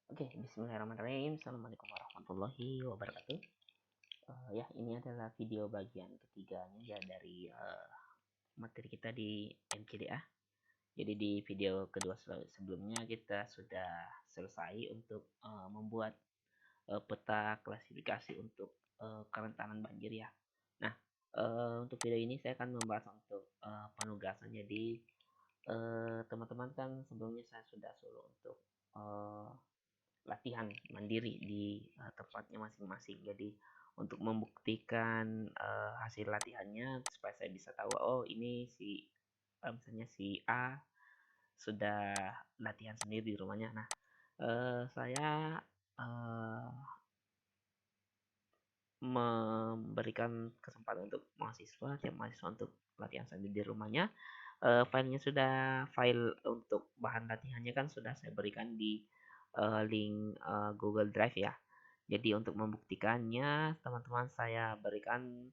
Oke, bismillahirrahmanirrahim. Assalamualaikum warahmatullahi wabarakatuh. Ya, ini adalah video bagian ketiganya ya dari materi kita di MCDA. Jadi di video kedua sebelumnya kita sudah selesai untuk membuat peta klasifikasi untuk kerentanan banjir ya. Nah, untuk video ini saya akan membahas untuk penugasan. Jadi teman-teman kan sebelumnya saya sudah suruh untuk uh, latihan mandiri di tempatnya masing-masing. Jadi untuk membuktikan hasil latihannya supaya saya bisa tahu oh ini si misalnya si A sudah latihan sendiri di rumahnya. Nah, saya uh, memberikan kesempatan untuk tiap mahasiswa untuk latihan sendiri di rumahnya. Filenya sudah file untuk bahan latihannya kan sudah saya berikan di link Google Drive ya. Jadi untuk membuktikannya, teman-teman saya berikan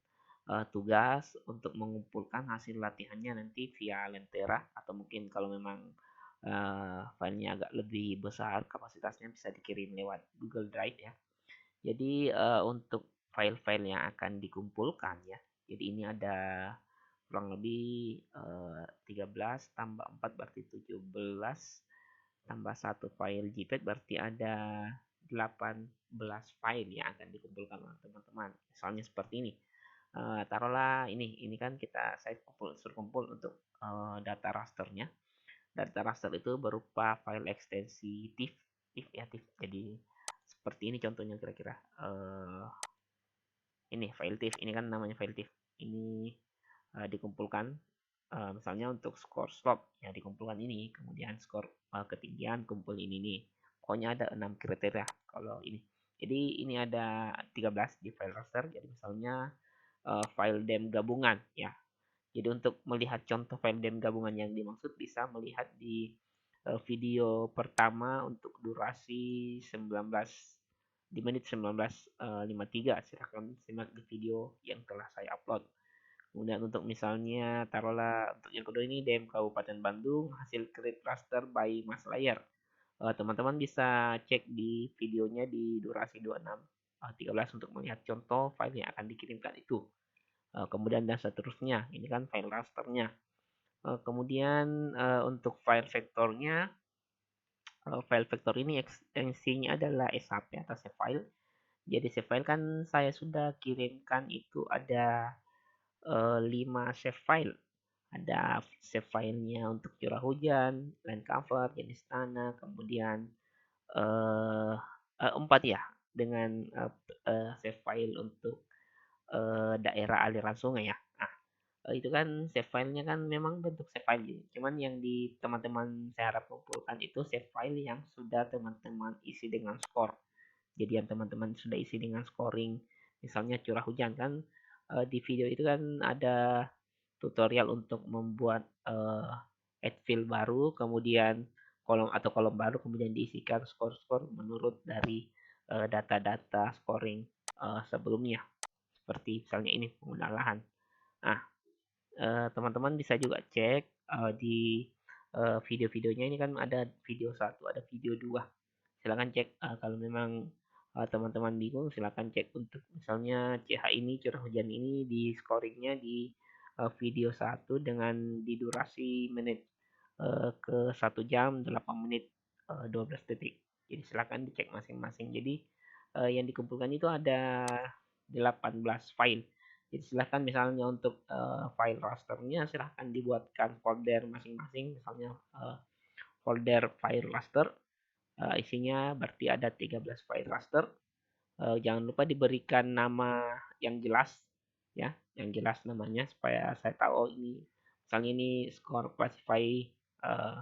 tugas untuk mengumpulkan hasil latihannya nanti via Lentera atau mungkin kalau memang filenya agak lebih besar kapasitasnya bisa dikirim lewat Google Drive ya. Jadi untuk file-file yang akan dikumpulkan ya. Jadi ini ada kurang lebih 13 tambah 4 berarti 17 tambah satu file JPEG berarti ada 18 file yang akan dikumpulkan oleh teman-teman. Misalnya seperti ini. Taruhlah ini kan saya suruh kumpul untuk data rasternya. Data raster itu berupa file ekstensi TIFF ya TIFF. Jadi seperti ini contohnya kira-kira. Ini file TIFF, ini kan namanya file TIFF. Ini dikumpulkan misalnya untuk skor slop yang dikumpulkan ini, kemudian skor ketinggian kumpul ini nih. Pokoknya ada 6 kriteria kalau ini. Jadi ini ada 13 di file raster. Jadi misalnya file dem gabungan ya. Jadi untuk melihat contoh file dem gabungan yang dimaksud bisa melihat di video pertama untuk durasi 19 di menit 19.53. Silahkan simak di video yang telah saya upload. Kemudian untuk misalnya taruhlah untuk yang kedua ini DM Kabupaten Bandung hasil create raster by Mas Layar. Teman-teman bisa cek di videonya di durasi 26 13 untuk melihat contoh file yang akan dikirimkan itu. Kemudian dan seterusnya. Ini kan file rasternya. Kemudian untuk file vektornya, file vektor ini ekstensinya adalah SHP atau save file. Jadi save file kan saya sudah kirimkan itu ada 5 save file. Ada save filenya untuk curah hujan, land cover, jenis tanah, kemudian eh 4 ya dengan save file untuk daerah aliran sungai ya. Nah, itu kan save filenya kan memang bentuk save file gitu. Cuman yang di teman-teman saya harap kumpulkan itu save file yang sudah teman-teman isi dengan skor. Jadi yang teman-teman sudah isi dengan scoring, misalnya curah hujan kan di video itu kan ada tutorial untuk membuat add field baru, kemudian kolom baru, kemudian diisikan skor-skor menurut dari data-data scoring sebelumnya. Seperti misalnya ini penggunaan lahan. Nah, teman-teman bisa juga cek di video-videonya ini kan ada video satu, ada video dua. Silakan cek kalau memang teman-teman bingung, silakan cek untuk misalnya CH ini curah hujan ini di scoringnya di video satu dengan di durasi menit ke 1 jam 8 menit 12 detik. Jadi silakan dicek masing-masing. Jadi yang dikumpulkan itu ada 18 file. Jadi silahkan misalnya untuk file rasternya silahkan dibuatkan folder masing-masing. Misalnya folder file raster isinya berarti ada 13 file raster. Jangan lupa diberikan nama yang jelas ya, yang jelas namanya supaya saya tahu oh ini misalnya ini skor classify uh,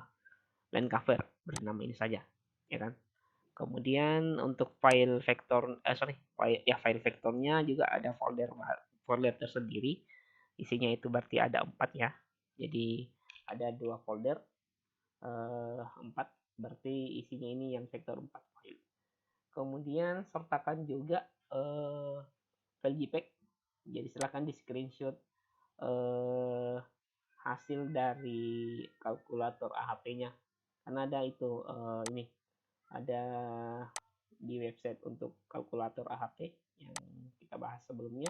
line cover bernama ini saja ya kan. Kemudian untuk file vektor file vektornya juga ada folder tersendiri. Isinya itu berarti ada 4 ya. Jadi ada 2 folder 4 berarti isinya ini yang vektor 4 file. Kemudian sertakan juga file JPEG. Jadi silahkan di screenshot hasil dari kalkulator AHP-nya. Karena ada itu ini ada di website untuk kalkulator AHP yang kita bahas sebelumnya.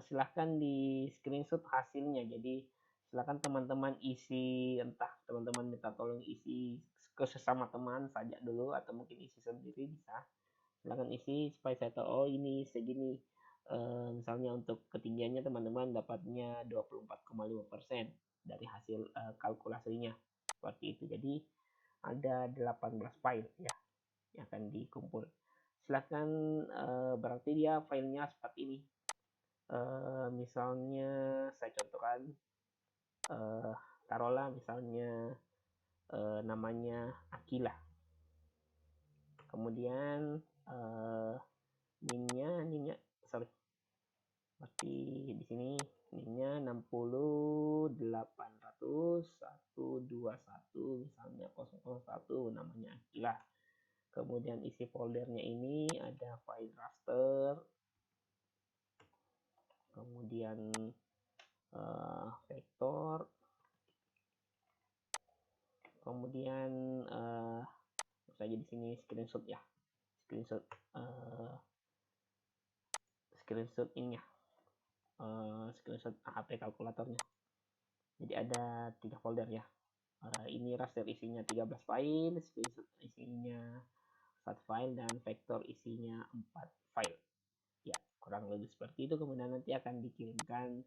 Silahkan di screenshot hasilnya. Jadi silahkan teman-teman isi, entah teman-teman minta tolong isi ke sesama teman saja dulu atau mungkin isi sendiri bisa. Silahkan isi supaya saya tahu, oh ini segini. Misalnya untuk ketinggiannya teman-teman dapatnya 24,5% dari hasil kalkulasinya seperti itu. Jadi ada 18 file ya yang akan dikumpul. Silahkan berarti dia filenya seperti ini. Misalnya saya contohkan, taruhlah misalnya namanya Akila. Kemudian nimnya sorry, berarti di sini nimnya 60800 121 misalnya 001 namanya Akila. Kemudian isi foldernya ini ada file raster, kemudian vektor, kemudian saja di sini screenshot ya, screenshot ininya, screenshot AHP kalkulatornya. Jadi ada 3 folder ya. Ini raster isinya 13 file, screenshot isinya 1 file, dan vektor isinya 4 file. Ya, kurang lebih seperti itu. Kemudian nanti akan dikirimkan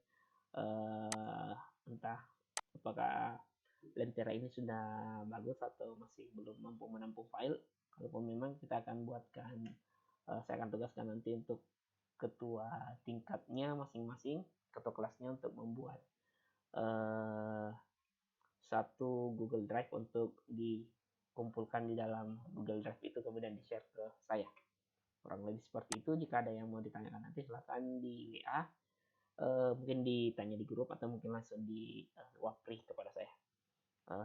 entah apakah Lentera ini sudah bagus atau masih belum mampu menampung file. Kalaupun memang kita akan buatkan, saya akan tugaskan nanti untuk ketua tingkatnya masing-masing, ketua kelasnya untuk membuat satu Google Drive untuk dikumpulkan di dalam Google Drive itu, kemudian di-share ke saya. Kurang lebih seperti itu. Jika ada yang mau ditanyakan nanti silahkan di WA, mungkin ditanya di grup atau mungkin langsung di wapri kepada saya.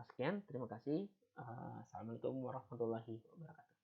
Sekian, terima kasih. Assalamualaikum warahmatullahi wabarakatuh.